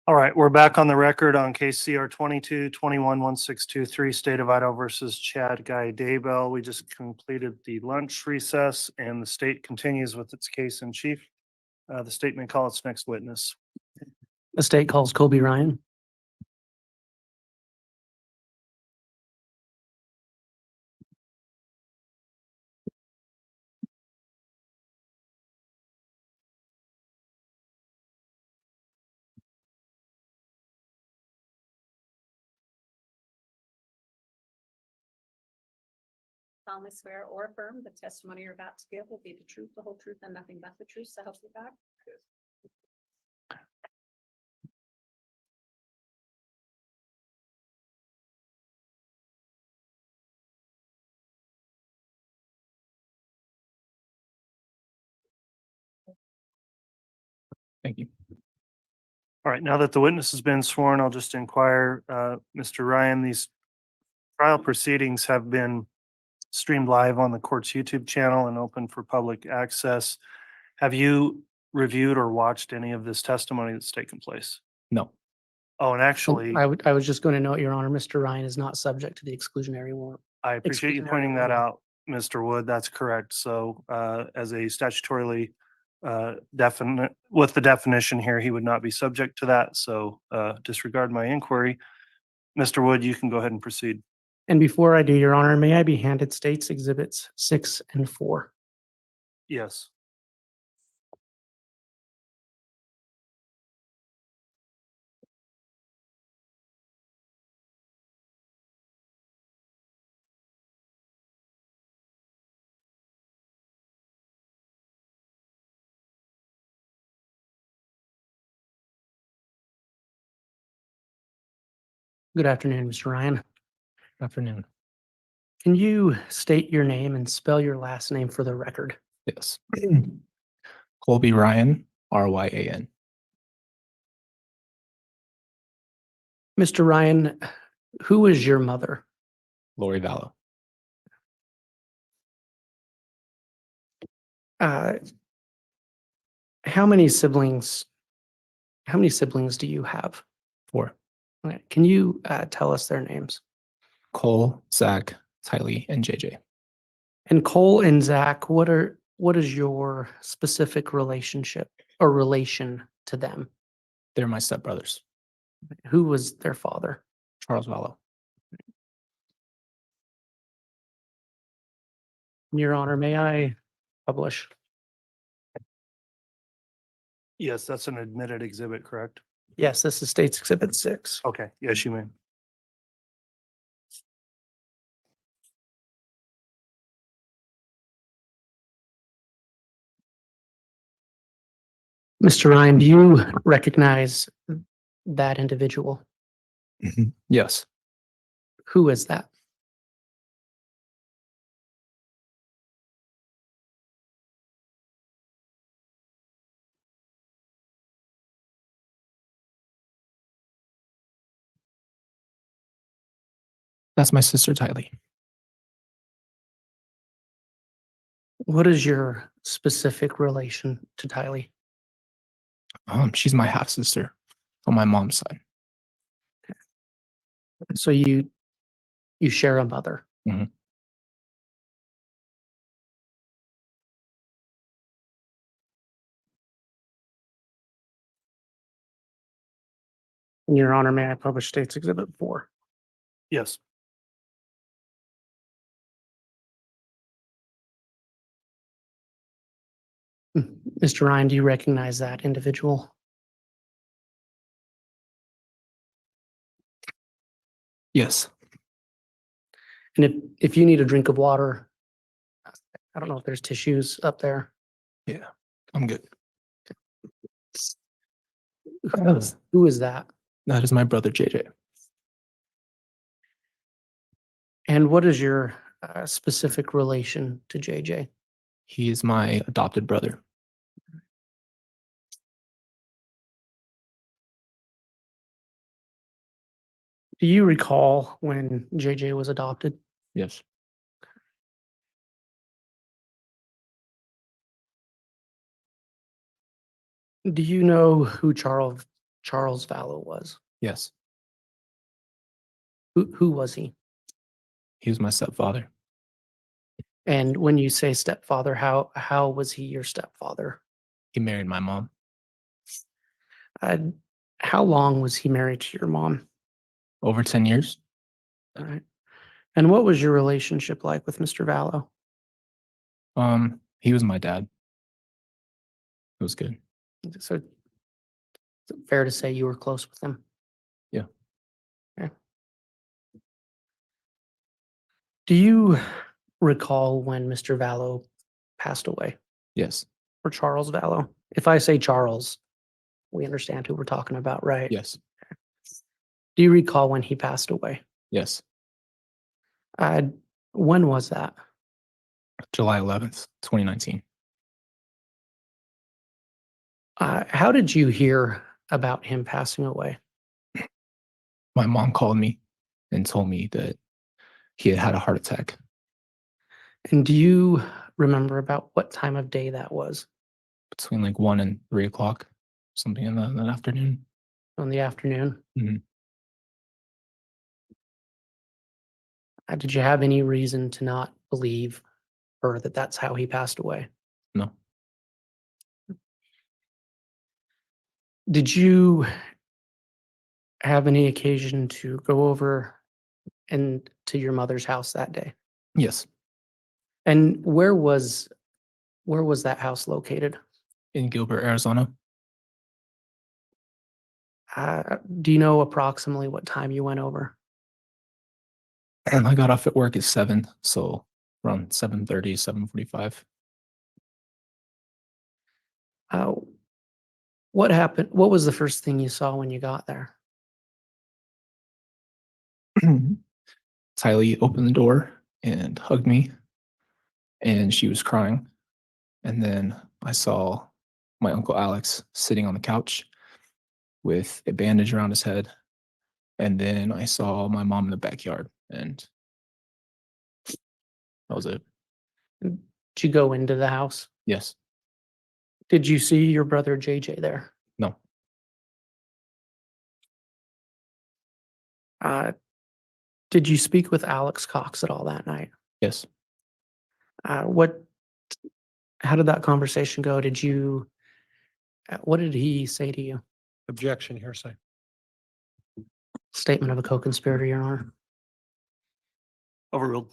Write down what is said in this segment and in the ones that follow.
All right, we're back on the record on case CR 22-21-1623, State of Idaho versus Chad Guy Daybell. We just completed the lunch recess and the state continues with its case in chief. The state may call its next witness. The state calls Colby Ryan. Solemnly swear or affirm the testimony you're about to give will be the truth, the whole truth, and nothing but the truth, so help you God. Thank you. All right, now that the witness has been sworn, I'll just inquire, Mr. Ryan, these trial proceedings have been streamed live on the court's YouTube channel and open for public access. Have you reviewed or watched any of this testimony that's taken place? No. Oh, and actually, I was just going to note, Your Honor, Mr. Ryan is not subject to the exclusionary warrant. I appreciate you exclusionary pointing that rule. out, Mr. Wood. That's correct. So as a statutorily definite, with the definition here, he would not be subject to that. So disregard my inquiry. Mr. Wood, you can go ahead and proceed. And before I do, Your Honor, may I be handed States Exhibits 6 and 4? Yes. Good afternoon, Mr. Ryan. Afternoon. Can you state your name and spell your last name for the record? Yes. Colby Ryan, Ryan. Mr. Ryan, who is your mother? Lori Vallow. How many siblings do you have? 4. Okay, can you tell us their names? Cole, Zach, Tylee, and JJ. And Cole and Zach, what is your specific relationship or relation to them? They're my stepbrothers. Who was their father? Charles Vallow. Your Honor, may I publish? Yes, that's an admitted exhibit, correct? Yes, this is States Exhibit 6. Okay. Yes, you may. Mr. Ryan, do you recognize that individual? Yes. Who is that? That's my sister Tylee. What is your specific relation to Tylee? She's my half sister on my mom's side. So you share a mother. Mhm. Your Honor, may I publish States Exhibit 4? Yes. Mr. Ryan, do you recognize that individual? Yes. And if you need a drink of water, I don't know if there's tissues up there. Yeah. I'm good. Who is that? That is my brother JJ. And what is your specific relation to JJ? He is my adopted brother. Do you recall when JJ was adopted? Yes. Do you know who Charles Charles Vallow was? Yes. Who was he? He was my stepfather. And when you say stepfather, how was he your stepfather? He married my mom. Uh, how long was he married to your mom? Over 10 years. All right. And what was your relationship like with Mr. Vallow? He was my dad. It was good. So, is it fair to say you were close with him? Yeah. Okay. Do you recall when Mr. Vallow passed away, Yes. or Charles Vallow? If I say Charles, we understand who we're talking about, right? Yes. Do you recall when he passed away? Yes. Uh, when was that? July 11th, 2019. How did you hear about him passing away? My mom called me and told me that he had had a heart attack. And do you remember about what time of day that was? Between like 1 and 3 o'clock, something in that afternoon. In the afternoon? Mhm. Did you have any reason to not believe her that that's how he passed away? No. Did you have any occasion to go over and to your mother's house that day? Yes. And where was that house located? In Gilbert, Arizona. Do you know approximately what time you went over? And I got off at work at 7, so around 7:30, 7:45. Uh, what happened? What was the first thing you saw when you got there? Tylee opened the door and hugged me, and she was crying. And then I saw my uncle Alex sitting on the couch with a bandage around his head. And then I saw my mom in the backyard, and that was it. Did you go into the house? Yes. Did you see your brother JJ there? No. Did you speak with Alex Cox at all that night? Yes. How did that conversation go? What did he say to you? Objection, hearsay. Statement of a co-conspirator, Your Honor. Overruled.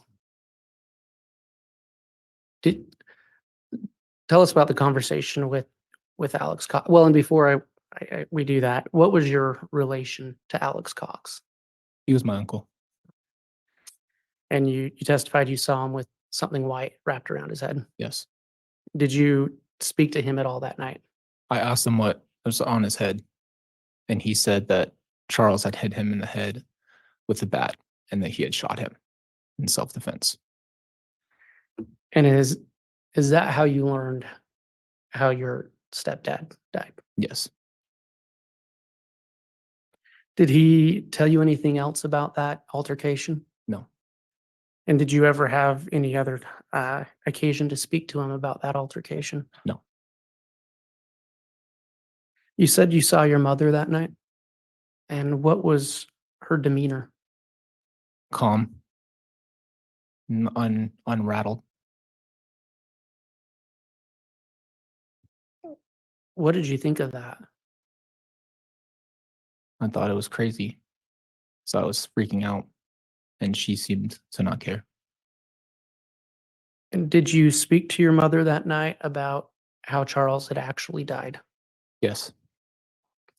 Tell us about the conversation with Alex Cox. Well, and before we do that, what was your relation to Alex Cox? He was my uncle. And you testified you saw him with something white wrapped around his head. Yes. Did you speak to him at all that night? I asked him what was on his head, and he said that Charles had hit him in the head with a bat and that he had shot him in self-defense. And is that how you learned how your stepdad died? Yes. Did he tell you anything else about that altercation? No. And did you ever have any other occasion to speak to him about that altercation? No. You said you saw your mother that night. And what was her demeanor? Calm. Unrattled. What did you think of that? I thought it was crazy. So I was freaking out, and she seemed to not care. And did you speak to your mother that night about how Charles had actually died? Yes.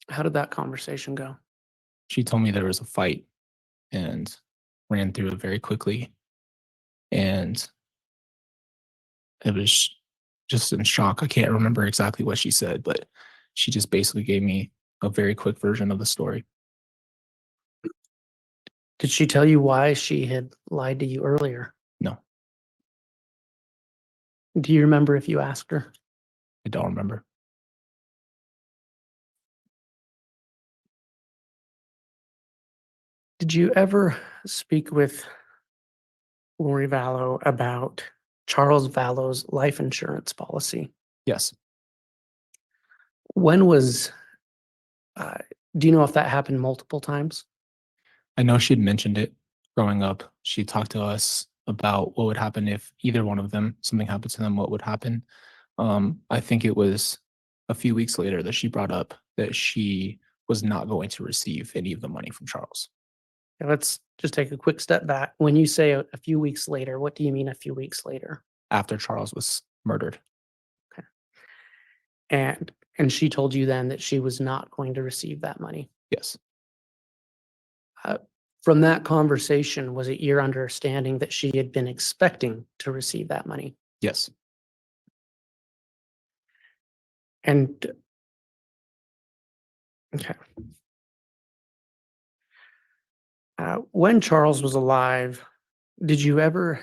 How did that conversation go? She told me there was a fight and ran through it very quickly. And it was just in shock. I can't remember exactly what she said, but she just basically gave me a very quick version of the story. Did she tell you why she had lied to you earlier? No, Do you remember if you asked her? I don't remember. Did you ever speak with Lori Vallow about Charles Vallow's life insurance policy? Yes. When was uh, Do you know if that happened multiple times? I know she'd mentioned it growing up. She talked to us about what would happen if either one of them, something happened to them, what would happen. I think it was a few weeks later that she brought up that she was not going to receive any of the money from Charles. Okay, let's just take a quick step back. When you say a few weeks later, what do you mean a few weeks later? After Charles was murdered. And she told you then that she was not going to receive that money. Yes. From that conversation, was it your understanding that she had been expecting to receive that money? Yes. And okay. When Charles was alive, did you ever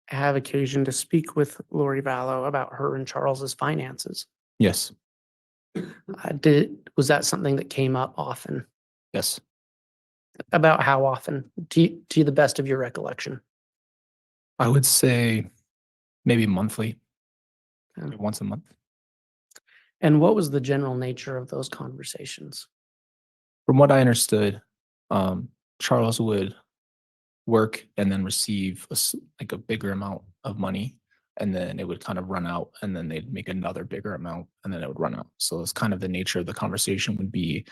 have occasion to speak with Lori Vallow about her and Charles's finances? Yes. Was that something that came up often? Yes. About how often? To the best of your recollection? I would say maybe monthly, Yeah. maybe once a month. And what was the general nature of those conversations? From what I understood, Charles would work and then receive like a bigger amount of money, and then it would kind of run out, and then they'd make another bigger amount, and then it would run out. So it's kind of the nature of the conversation would be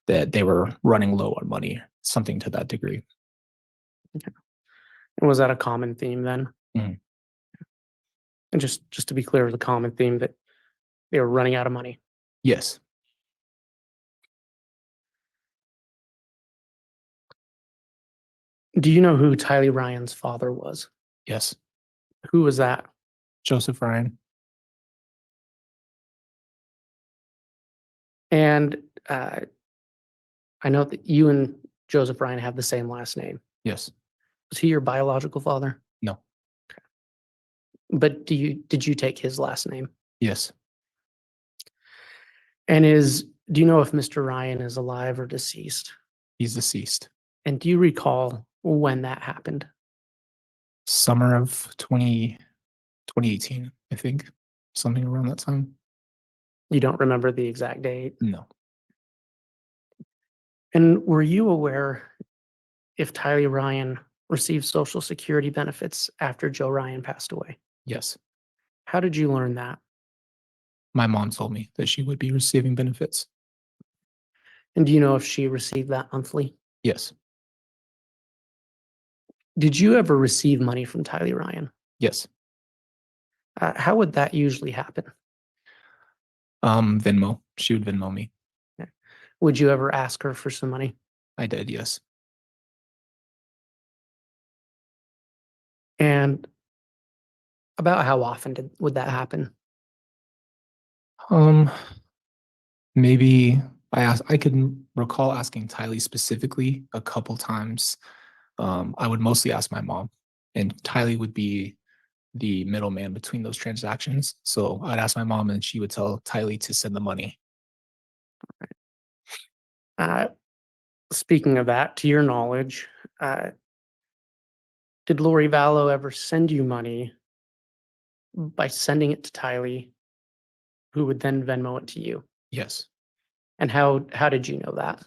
that they were running low on money, something to that degree. And was that a common theme then? Mhm. And just to be clear, the common theme that they were running out of money. Yes. Do you know who Tylee Ryan's father was? Yes. Who was that? Joseph Ryan. And I know that you and Joseph Ryan have the same last name. Yes. Was he your biological father? No. But did you take his last name? Yes. And do you know if Mr. Ryan is alive or deceased? He's deceased. And do you recall when that happened? Summer of 2018, I think. Something around that time. You don't remember the exact date? No. And were you aware if Tylee Ryan received Social Security benefits after Joe Ryan passed away? Yes. How did you learn that? My mom told me that she would be receiving benefits. And do you know if she received that monthly? Yes. Did you ever receive money from Tylee Ryan? Yes. How would that usually happen? Venmo. She would Venmo me. Would you ever ask her for some money? I did, yes. And about how often would that happen? Um, maybe I can recall asking Tylee specifically a couple times. I would mostly ask my mom, and Tylee would be the middleman between those transactions. So I'd ask my mom, and she would tell Tylee to send the money. Speaking of that, to your knowledge, did Lori Vallow ever send you money by sending it to Tylee, who would then Venmo it to you? Yes. And how did you know that?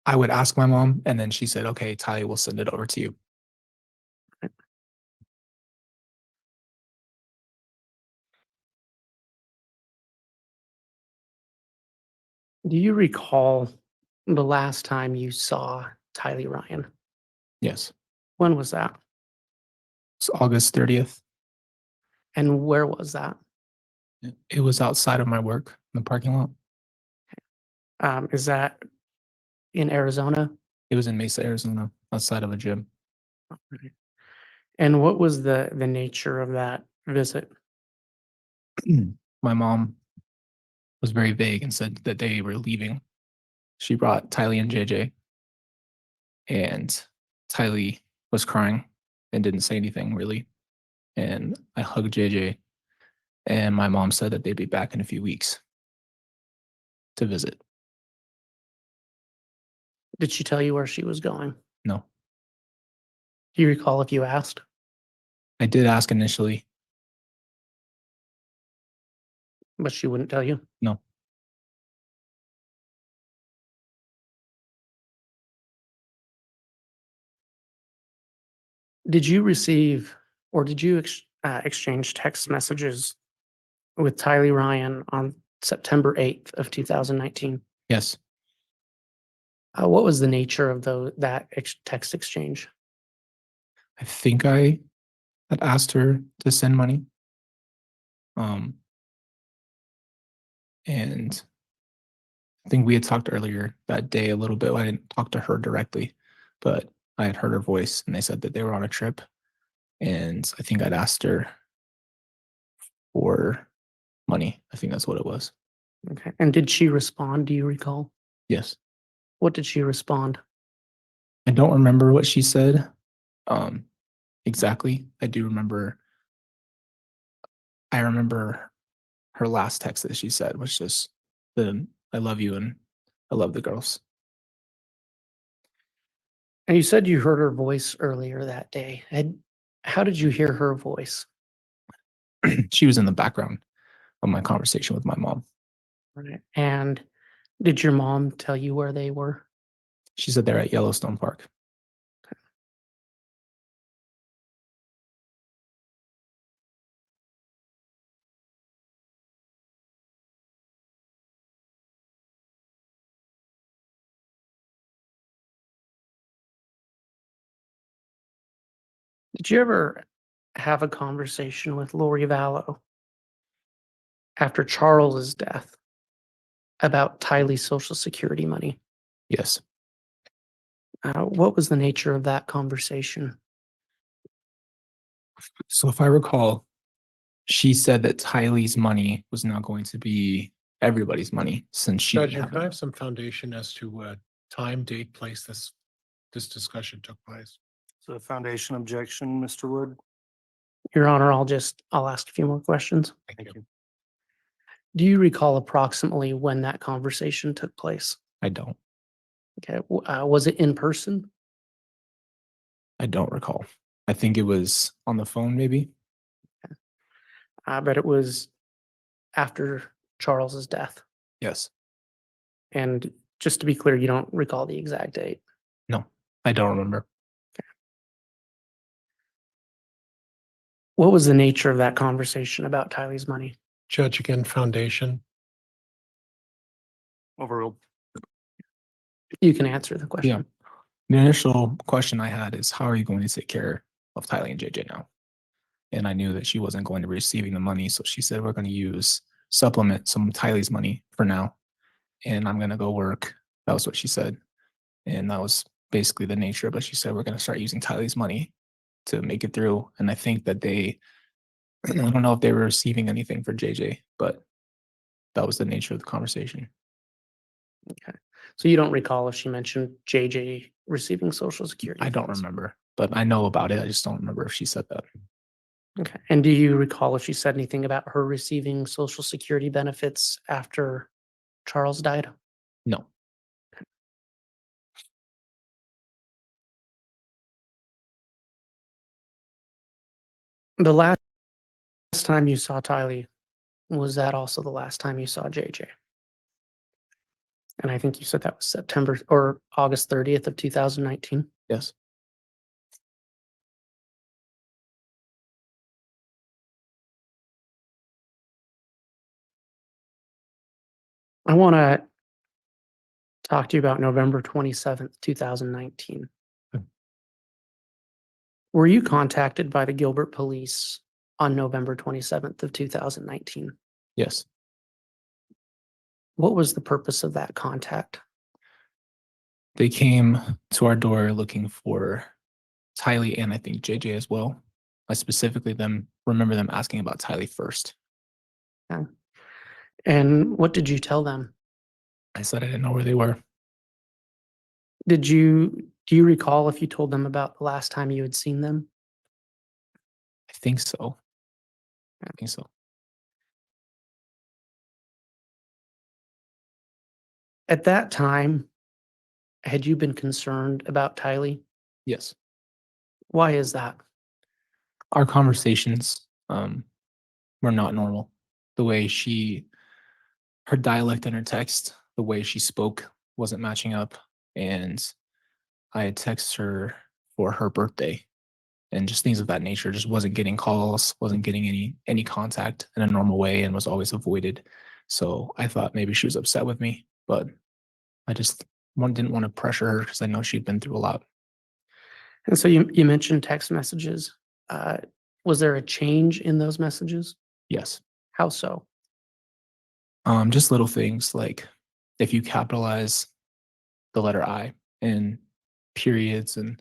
I would ask my mom, and then she said, "Okay, Tylee will send it over to you." Do you recall the last time you saw Tylee Ryan? Yes. When was that? It's August 30th. And where was that? It was outside of my work in the parking lot. Is that in Arizona? It was in Mesa, Arizona, outside of a gym. And what was the nature of that visit? My mom was very vague and said that they were leaving. She brought Tylee and JJ, and Tylee was crying and didn't say anything really. And I hugged JJ, and my mom said that they'd be back in a few weeks to visit. Did she tell you where she was going? No, Do you recall if you asked? I did ask initially. But she wouldn't tell you? No. Did you receive or did you exchange text messages with Tylee Ryan on September 8th of 2019? Yes. What was the nature of that text exchange? I think I had asked her to send money. And I think we had talked earlier that day a little bit. I didn't talk to her directly, but I had heard her voice and they said that they were on a trip. And I think I'd asked her for money. I think that's what it was. Okay. And did she respond? Do you recall? Yes. What did she respond? I don't remember what she said exactly. I remember her last text that she said was just I love you and I love the girls. And you said you heard her voice earlier that day. How did you hear her voice? She was in the background of my conversation with my mom. Right. And did your mom tell you where they were? She said they're at Yellowstone Park. Did you ever have a conversation with Lori Vallow after Charles's death about Tylee's Social Security money? Yes. What was the nature of that conversation? So if I recall, she said that Tylee's money was not going to be everybody's money since she Judge, didn't have can I it. have some foundation as to what time, date, place this discussion took place? So foundation objection, Mr. Wood? Your Honor, I'll ask a few more questions. Thank you. Do you recall approximately when that conversation took place? I don't. Okay. Was it in person? I don't recall. I think it was on the phone, maybe. But it was after Charles's death. Yes. And just to be clear, you don't recall the exact date. No, I don't remember. What was the nature of that conversation about Tylee's money? Judge, again, foundation. Overruled. You can answer the question. The initial question I had is, how are you going to take care of Tylee and JJ now? And I knew that she wasn't going to be receiving the money. So she said, we're going to supplement some Tylee's money for now. And I'm going to go work. That was what she said. And that was basically the nature. But she said, we're going to start using Tylee's money to make it through. And I think that I don't know if they were receiving anything for JJ, but that was the nature of the conversation. Okay. So you don't recall if she mentioned JJ receiving Social Security? I don't funds? remember, but I know about it. I just don't remember if she said that. Okay. And do you recall if she said anything about her receiving Social Security benefits after Charles died? No. The last time you saw Tylee, was that also the last time you saw JJ? And I think you said that was September or August 30th of 2019. Yes. I want to talk to you about November 27th, 2019. Hmm. Were you contacted by the Gilbert police on November 27th of 2019? Yes. What was the purpose of that contact? They came to our door looking for Tylee and I think JJ as well. I specifically remember them asking about Tylee first. And what did you tell them? I said I didn't know where they were. Do you recall if you told them about the last time you had seen them? I think so. I think so. At that time, had you been concerned about Tylee? Yes. Why is that? Our conversations were not normal. The way her dialect and her text, the way she spoke wasn't matching up. And I had texted her for her birthday and just things of that nature. Just wasn't getting calls, wasn't getting any contact in a normal way, and was always avoided. So I thought maybe she was upset with me, but I just didn't want to pressure her because I know she'd been through a lot. And so you mentioned text messages. Was there a change in those messages? Yes. How so? Just little things like if you capitalize the letter I in periods and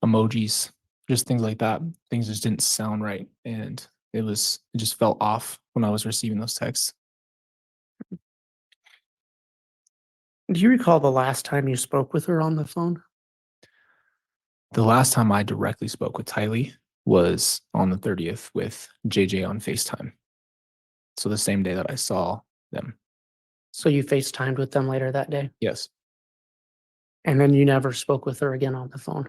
emojis, just things like that. Things just didn't sound right, and it just felt off when I was receiving those texts. Do you recall the last time you spoke with her on the phone? The last time I directly spoke with Tylee was on the 30th with JJ on FaceTime. So the same day that I saw them. So you FaceTimed with them later that day, Yes. and then you never spoke with her again on the phone.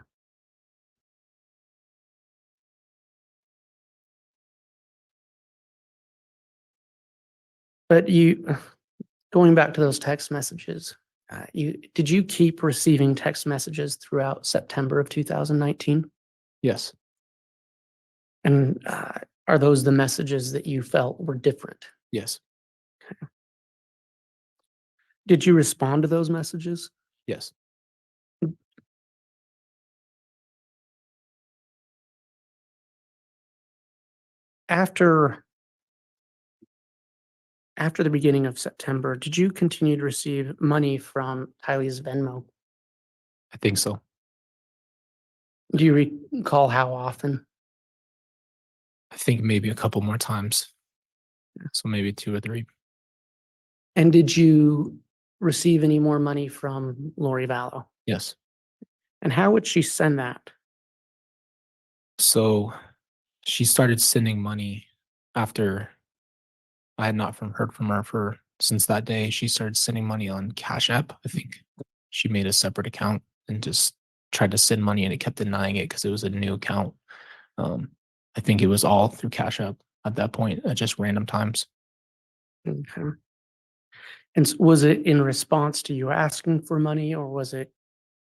But going back to those text messages, did you keep receiving text messages throughout September of 2019? Yes. And are those the messages that you felt were different? Yes. Did you respond to those messages? Yes. After the beginning of September, did you continue to receive money from Tylee's Venmo? I think so. Do you recall how often? I think maybe a couple more times. So maybe 2 or 3. And did you receive any more money from Lori Vallow? Yes. And how would she send that? So she started sending money after I had not heard from her since that day. She started sending money on Cash App. I think she made a separate account and just tried to send money, and it kept denying it because it was a new account. I think it was all through Cash App at that point at just random times. Okay. And was it in response to you asking for money, or was it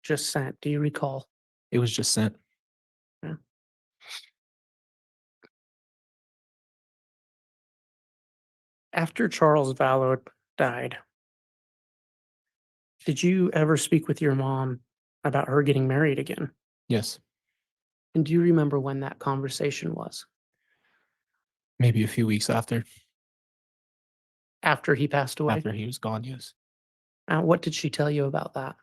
just sent? Do you recall? It was just sent. After Charles Vallow died, did you ever speak with your mom about her getting married again? Yes. And do you remember when that conversation was? Maybe a few weeks after After he passed away? he was gone. Yes. What did she tell you about that?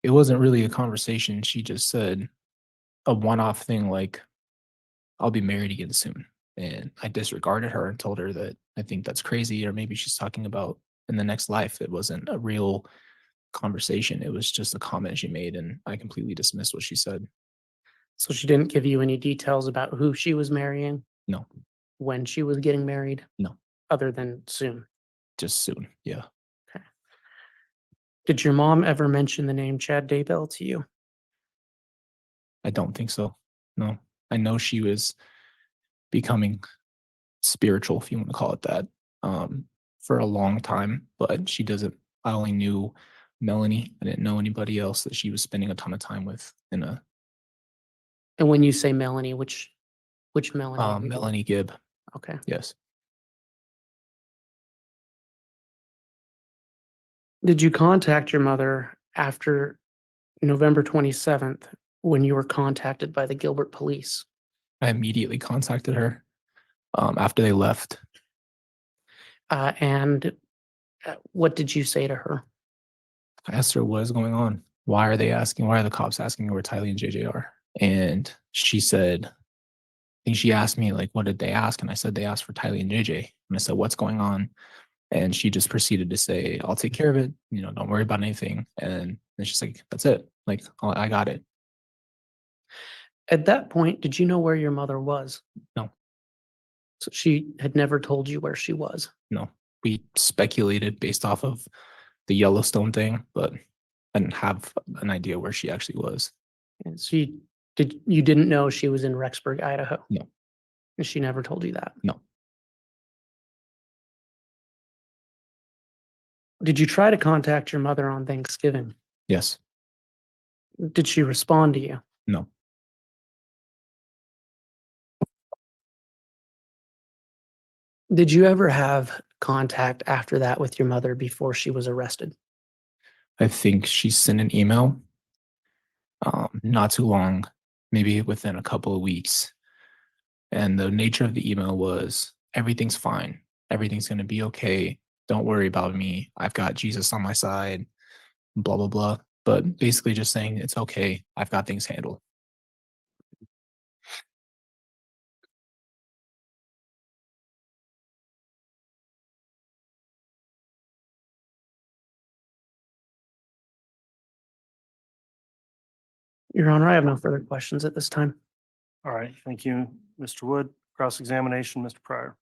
It wasn't really a conversation. She just said a one-off thing like, I'll be married again soon. And I disregarded her and told her that I think that's crazy, or maybe she's talking about in the next life. It wasn't a real conversation. It was just a comment she made, and I completely dismissed what she said. So she didn't give you any details about who she was marrying, No, when she was getting married? No. Other than soon. just soon. Yeah. Did your mom ever mention the name Chad Daybell to you? I don't think so. No, I know she was becoming spiritual, if you want to call it that, for a long time, but she doesn't. I only knew Melanie. I didn't know anybody else that she was spending a ton of time with in a And when you say Melanie, which Melanie? are you- Melanie Gibb. Okay. Yes. Did you contact your mother after November 27th when you were contacted by the Gilbert police? I immediately contacted her after they left. And what did you say to her? I asked her what is going on. Why are the cops asking where Tylee and JJ are? And she said, I think she asked me, like, what did they ask? And I said, they asked for Tylee and JJ. And I said, what's going on? And she just proceeded to say, I'll take care of it. Don't worry about anything. And then she's like, that's it. Like, I got it. At that point, did you know where your mother was? No. So she had never told you where she was. No, we speculated based off of the Yellowstone thing, but I didn't have an idea where she actually was. And so you didn't know she was in Rexburg, Idaho? No. And she never told you that? No. Did you try to contact your mother on Thanksgiving? Yes. Did she respond to you? No. Did you ever have contact after that with your mother before she was arrested? I think she sent an email not too long, maybe within a couple of weeks. And the nature of the email was everything's fine. Everything's going to be okay. Don't worry about me. I've got Jesus on my side, blah, blah, blah. But basically just saying it's okay. I've got things handled. Your Honor, I have no further questions at this time. All right, thank you, Mr. Wood. Cross-examination, Mr. Pryor.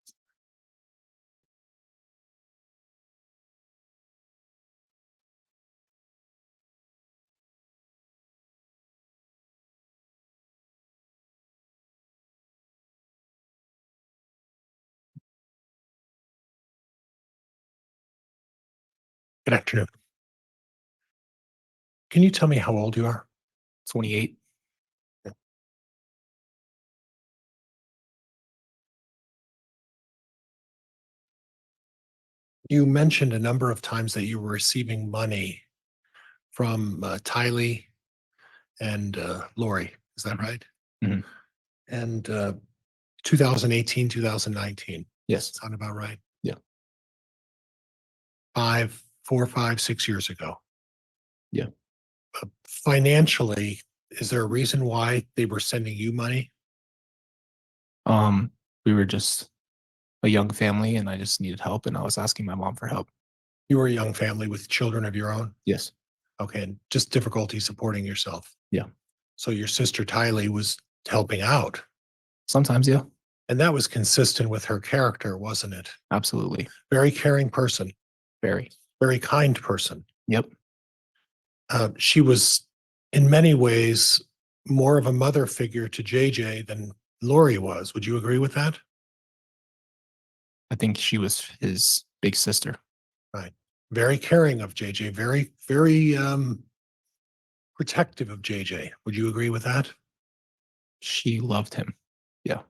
Good afternoon. Can you tell me how old you are? 28. You mentioned a number of times that you were receiving money from Tylee and Lori. Is that right? Mhm. And 2018, 2019. Yes. Sound about right? Yeah. 4, 5, 6 years ago. Yeah. Financially, is there a reason why they were sending you money? We were just a young family and I just needed help and I was asking my mom for help. You were a young family with children of your own? Yes. Okay, and just difficulty supporting yourself. Yeah. So your sister Tylee was helping out, Sometimes, yeah. and that was consistent with her character, wasn't it? Absolutely. Very caring person, Very. very kind person. Yep. She was, in many ways, more of a mother figure to JJ than Lori was. Would you agree with that? I think she was his big sister. Very caring of JJ, very protective of JJ. Would you agree with that? She loved him. Yeah.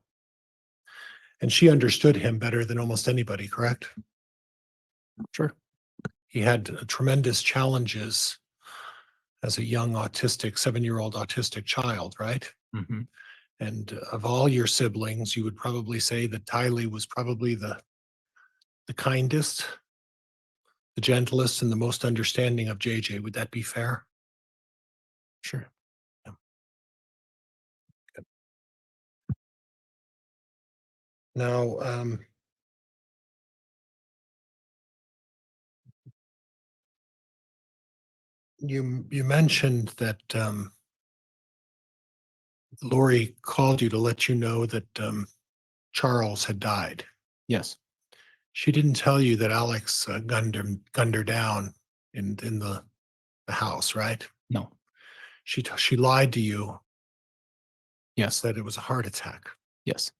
And she understood him better than almost anybody, correct? Sure. He had tremendous challenges as a young autistic, 7-year-old autistic child, right? Hmm. And of all your siblings, you would probably say that Tylee was probably the kindest, the gentlest, and the most understanding of JJ. Would that be fair? Sure. Now, you mentioned that Lori called you to let you know that Charles had died. Yes. She didn't tell you that Alex gunned her down in the house, right? No. She lied to you, Yes. said it was a heart attack. Yes.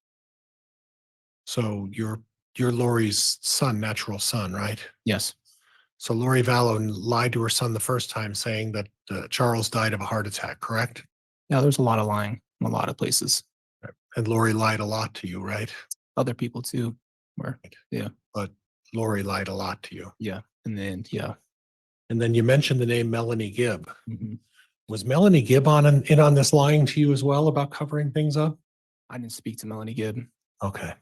So you're Lori's son, natural son, right? Yes. So Lori Vallow lied to her son the first time, saying that Charles died of a heart attack, correct? Yeah, there's a lot of lying in a lot of places. And Lori lied a lot to you, right? Other people too were. Yeah. But Lori lied a lot to you. Yeah. And then, yeah. And then you mentioned the name Melanie Gibb. Hmm. Was Melanie Gibb in on this lying to you as well about covering things up? I didn't speak to Melanie Gibb. Okay.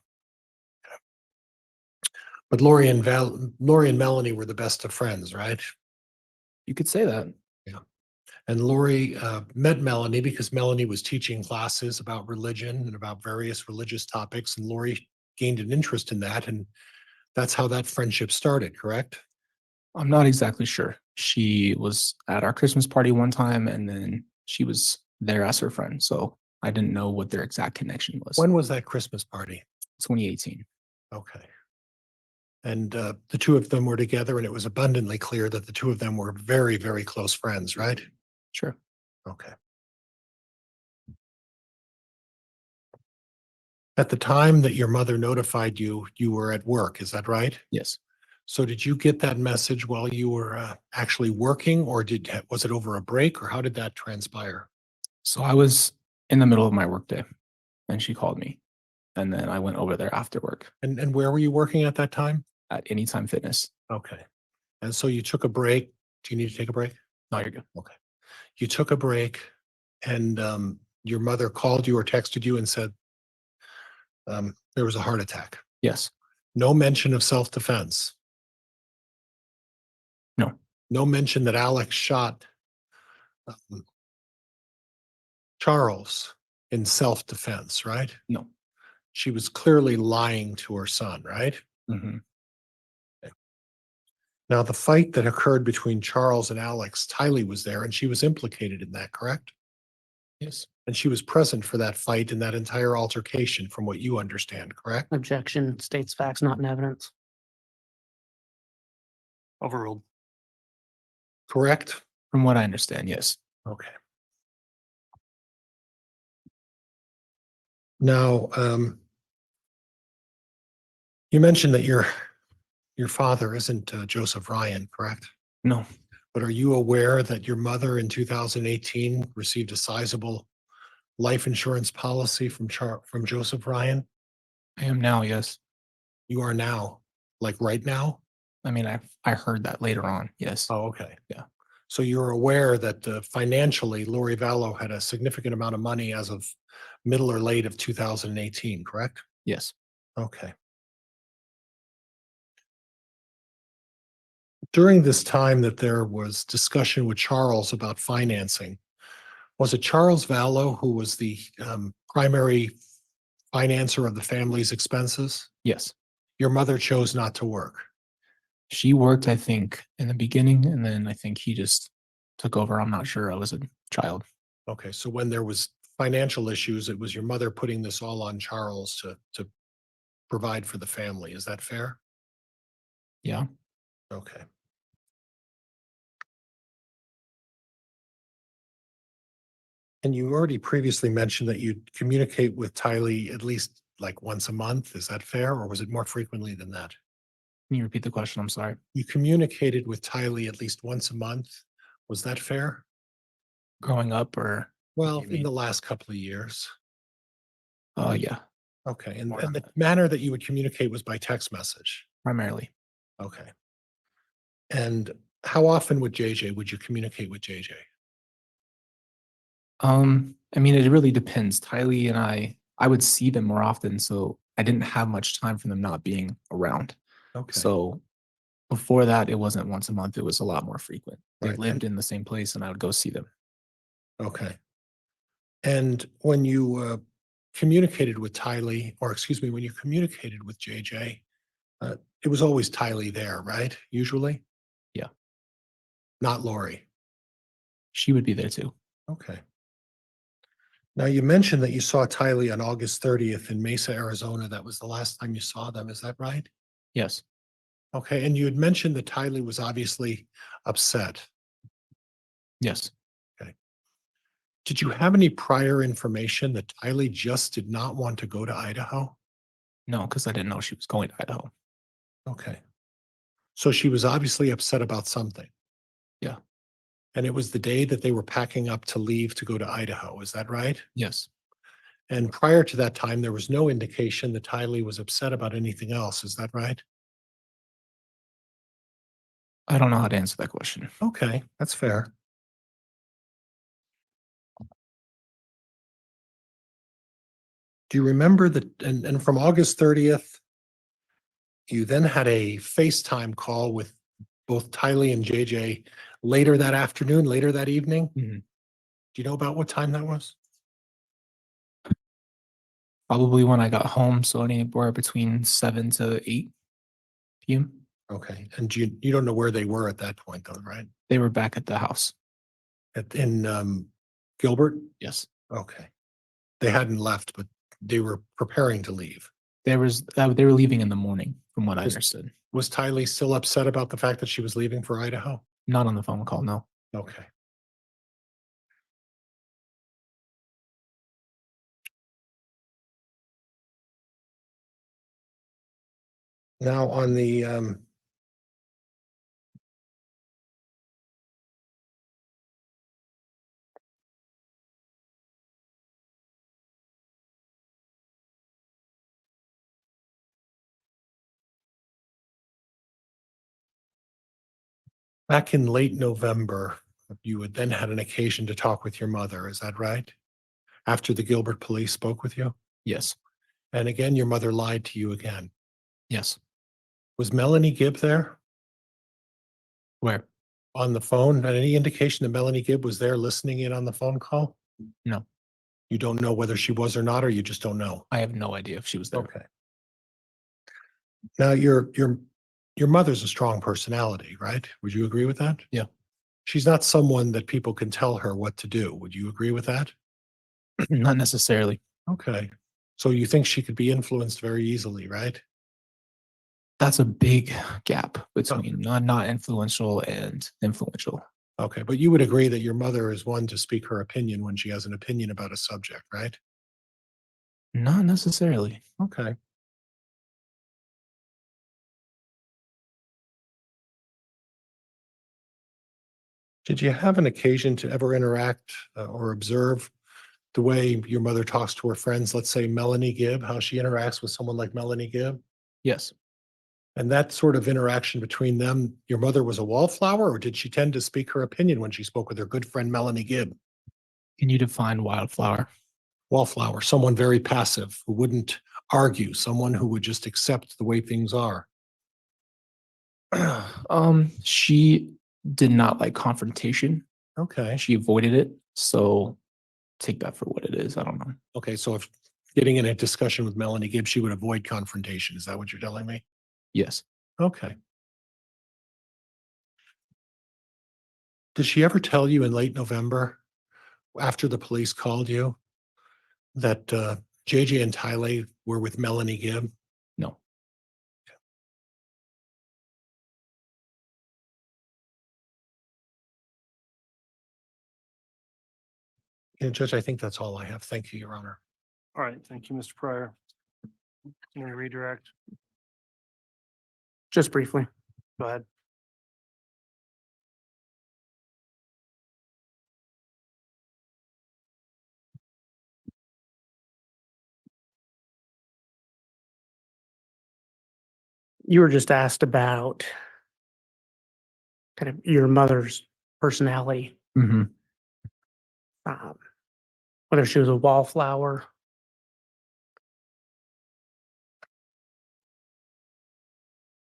But Lori and Melanie were the best of friends, right? You could say that. And Lori met Melanie because Melanie was teaching classes about religion and about various religious topics, and Lori gained an interest in that, and that's how that friendship started, correct? I'm not exactly sure. She was at our Christmas party one time and then she was there as her friend. So I didn't know what their exact connection was. When was that Christmas party? 2018. Okay. And the two of them were together, and it was abundantly clear that the two of them were very, very close friends, right? Sure. Okay. At the time that your mother notified you, you were at work, is that right? Yes. So did you get that message while you were actually working, or was it over a break, or how did that transpire? So I was in the middle of my workday and she called me And then I went over there after work And where were you working at that time? at Anytime Fitness. Okay. And so you took a break. Do you need to take a break? No, you're good. Okay. You took a break and your mother called you or texted you and said there was a heart attack. Yes. No mention of self-defense. No. No mention that Alex shot Charles in self-defense, right? No. She was clearly lying to her son, right? Hmm. Now, the fight that occurred between Charles and Alex, Tylee was there and she was implicated in that, correct? Yes. And she was present for that fight and that entire altercation, from what you understand, correct? Objection, states facts not in evidence. Overruled. Correct? From what I understand, yes. Okay. Now, you mentioned that your father isn't Joseph Ryan, correct? No, But are you aware that your mother in 2018 received a sizable life insurance policy from Joseph Ryan? I am now. Yes. You are now, like right now? I mean, I heard that later on. Yes. Oh, okay. Yeah. So you're aware that financially, Lori Vallow had a significant amount of money as of middle or late of 2018, correct? Yes. Okay. During this time that there was discussion with Charles about financing, was it Charles Vallow who was the primary financer of the family's expenses? Yes. Your mother chose not to work. She worked, I think, in the beginning, and then I think he just took over. I'm not sure. I was a child. Okay, so when there was financial issues, it was your mother putting this all on Charles to provide for the family. Is that fair? Yeah. Okay. And you already previously mentioned that you communicate with Tylee at least like once a month. Is that fair, or was it more frequently than that? Can you repeat the question? I'm sorry. You communicated with Tylee at least once a month. Was that fair? Growing up, or Well, you in mean? the last couple of years. Yeah, Okay, and More than the that. manner that you would communicate was by text message. primarily. Okay. And how often with JJ would you communicate with JJ? I mean, it really depends. Tylee and I would see them more often, so I didn't have much time for them not being around. Okay. So before that, it wasn't once a month. It was a lot more frequent. They Right, lived in the same place, and I would go see them. Okay. And when you communicated with Tylee, or excuse me, when you communicated with JJ, it was always Tylee there, right? Usually? Yeah. Not Lori. She would be there too. Okay. Now, you mentioned that you saw Tylee on August 30th in Mesa, Arizona. That was the last time you saw them. Is that right? Yes. Okay. And you had mentioned that Tylee was obviously upset. Yes. Did you have any prior information that Tylee just did not want to go to Idaho? No, because I didn't know she was going to Idaho. Okay. So she was obviously upset about something. Yeah. And it was the day that they were packing up to leave to go to Idaho. Is that right? Yes. And prior to that time, there was no indication that Tylee was upset about anything else. Is that right? I don't know how to answer that question. Okay, that's fair. Do you remember that? And from August 30th, you then had a FaceTime call with both Tylee and JJ later that afternoon, later that evening. Mhm. Do you know about what time that was? Probably when I got home, so anywhere between 7 to 8 p.m. Okay, and you don't know where they were at that point, though, right? They were back at the house. In Gilbert? Yes. Okay. They hadn't left, but they were preparing to leave. They were leaving in the morning, from what I Was- understood. Was Tylee still upset about the fact that she was leaving for Idaho? Not on the phone call, no. Okay. Now on the Back in late November, you had then had an occasion to talk with your mother, is that right? After the Gilbert police spoke with you? Yes. And again, your mother lied to you again. Yes. Was Melanie Gibb there Where? on the phone? Any indication that Melanie Gibb was there listening in on the phone call? No. You don't know whether she was or not, or you just don't know? I have no idea if she was there. Okay. Now, your mother's a strong personality, right? Would you agree with that? Yeah. She's not someone that people can tell her what to do. Would you agree with that? Not necessarily. Okay. So you think she could be influenced very easily, right? That's a big gap between not influential and influential. Okay, but you would agree that your mother is one to speak her opinion when she has an opinion about a subject, right? Not necessarily. Okay. Did you have an occasion to ever interact or observe the way your mother talks to her friends? Let's say Melanie Gibb, how she interacts with someone like Melanie Gibb? Yes. And that sort of interaction between them, your mother was a wallflower, or did she tend to speak her opinion when she spoke with her good friend Melanie Gibb? Can you define wildflower? Wallflower, someone very passive who wouldn't argue, someone who would just accept the way things are. She did not like confrontation. Okay. She avoided it. So take that for what it is. I don't know. Okay. So if getting in a discussion with Melanie Gibb, she would avoid confrontation. Is that what you're telling me? Yes. Okay. Did she ever tell you in late November, after the police called you, that JJ and Tylee were with Melanie Gibb? No. Yeah, Judge, I think that's all I have. Thank you, Your Honor. All right, thank you, Mr. Pryor. Can we redirect? Just briefly. Go ahead. You were just asked about kind of your mother's personality, Mm-hmm. um, whether she was a wallflower.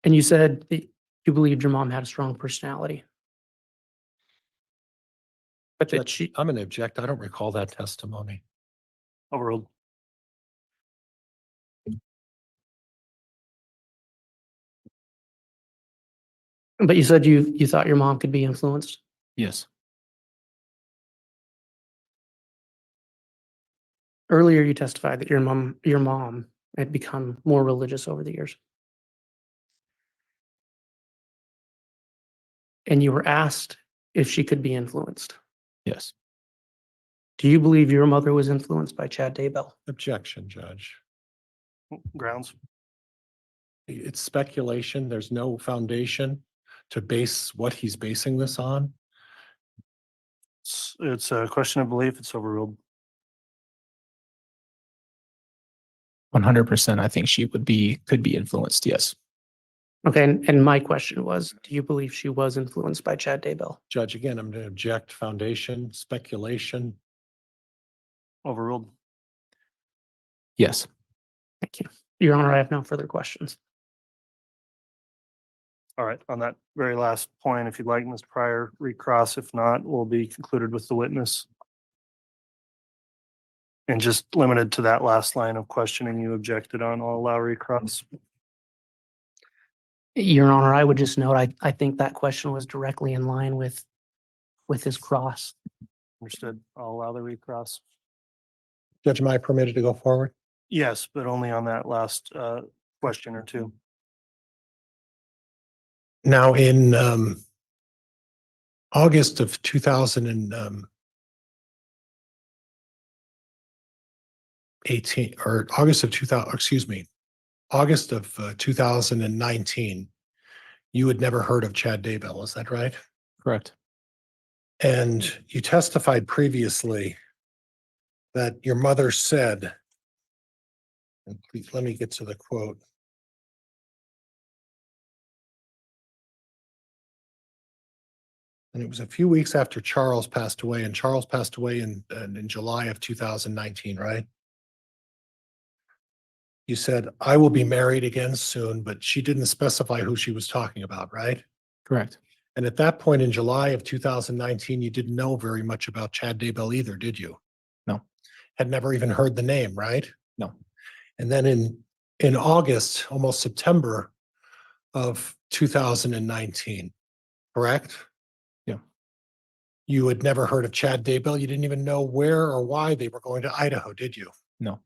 And you said that you believed your mom had a strong personality. But that she, I'm going to object. I don't recall that testimony. Overruled. but you said you thought your mom could be influenced. Yes. Earlier, you testified that your mom had become more religious over the years. And you were asked if she could be influenced. Yes. Do you believe your mother was influenced by Chad Daybell? Objection, Judge. Grounds. It's speculation. There's no foundation to base what he's basing this on. It's a question of belief. It's overruled. 100%. I think she could be influenced. Yes. Okay, and my question was, do you believe she was influenced by Chad Daybell? Judge, again, I'm going to object. Foundation, speculation. Overruled. Yes. Thank you. Your Honor, I have no further questions. All right, on that very last point, if you'd like, Mr. Pryor, recross. If not, we'll be concluded with the witness. And just limited to that last line of questioning you objected on, I'll allow recross. Your Honor, I would just note, I think that question was directly in line with his cross. Understood. I'll allow the recross. Judge, am I permitted to go forward? Yes, but only on that last question or two. Now, in August of 2018, or August of 2000, excuse me, August of 2019, you had never heard of Chad Daybell, is that right? Correct. And you testified previously that your mother said, and please let me get to the quote. And it was a few weeks after Charles passed away, and Charles passed away in July of 2019, right? You said, I will be married again soon, but she didn't specify who she was talking about, right? Correct. And at that point in July of 2019, you didn't know very much about Chad Daybell either, did you? No. Had never even heard the name, right? No. And then in August, almost September of 2019, correct? Yeah. You had never heard of Chad Daybell. You didn't even know where or why they were going to Idaho, did you? No.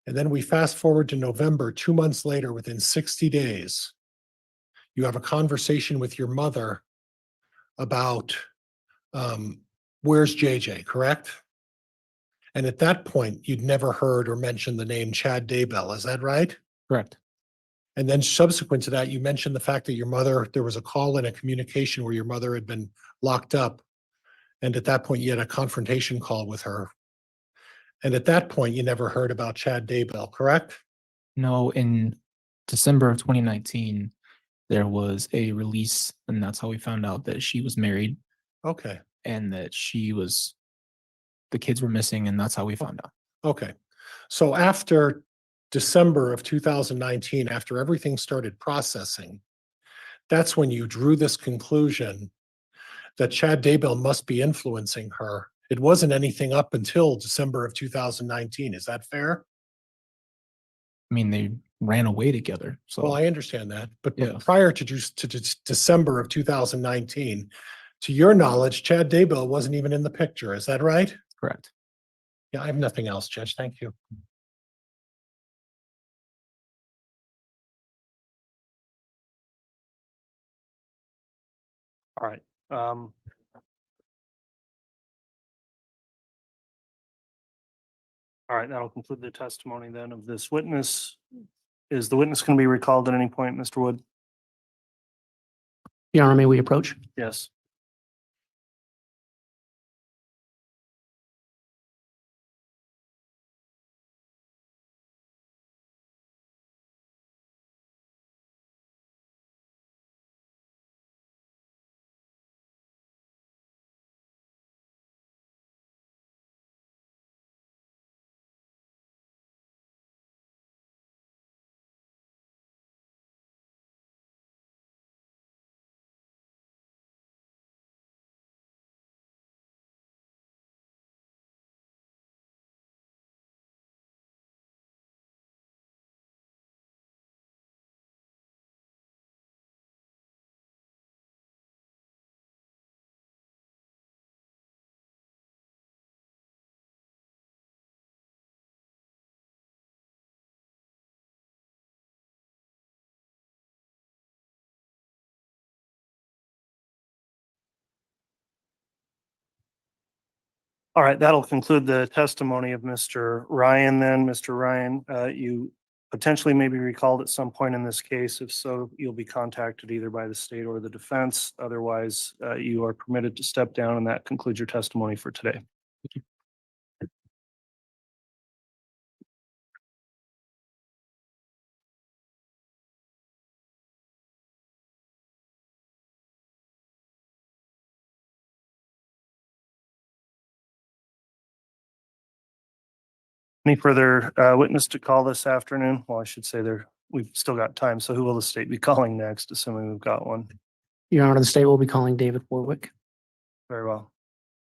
And then we fast forward to November, 2 months later, within 60 days, you have a conversation with your mother about where's JJ, correct? And at that point, you'd never heard or mentioned the name Chad Daybell, is that right? Correct. And then subsequent to that, you mentioned the fact that your mother, there was a call and a communication where your mother had been locked up. And at that point, you had a confrontation call with her. And at that point, you never heard about Chad Daybell, correct? No, in December of 2019, there was a release, and that's how we found out that she was married Okay, and that the kids were missing, and that's how we found out. okay. So after December of 2019, after everything started processing, that's when you drew this conclusion that Chad Daybell must be influencing her. It wasn't anything up until December of 2019. Is that fair? I mean, they ran away together. So Well, I understand that, but Yeah. prior to December of 2019, to your knowledge, Chad Daybell wasn't even in the picture. Is that right? correct. Yeah, I have nothing else, Judge. Thank you. All right. All right, that'll conclude the testimony then of this witness. Is the witness going to be recalled at any point, Mr. Wood? Your Honor, may we approach? Yes. All right, that'll conclude the testimony of Mr. Ryan then. Mr. Ryan, you potentially may be recalled at some point in this case. If so, you'll be contacted either by the state or the defense. Otherwise, you are permitted to step down, and that concludes your testimony for today. Any further witness to call this afternoon? Well, I should say we've still got time. So who will the state be calling next, assuming we've got one? Your Honor, the state will be calling David Warwick. Very well.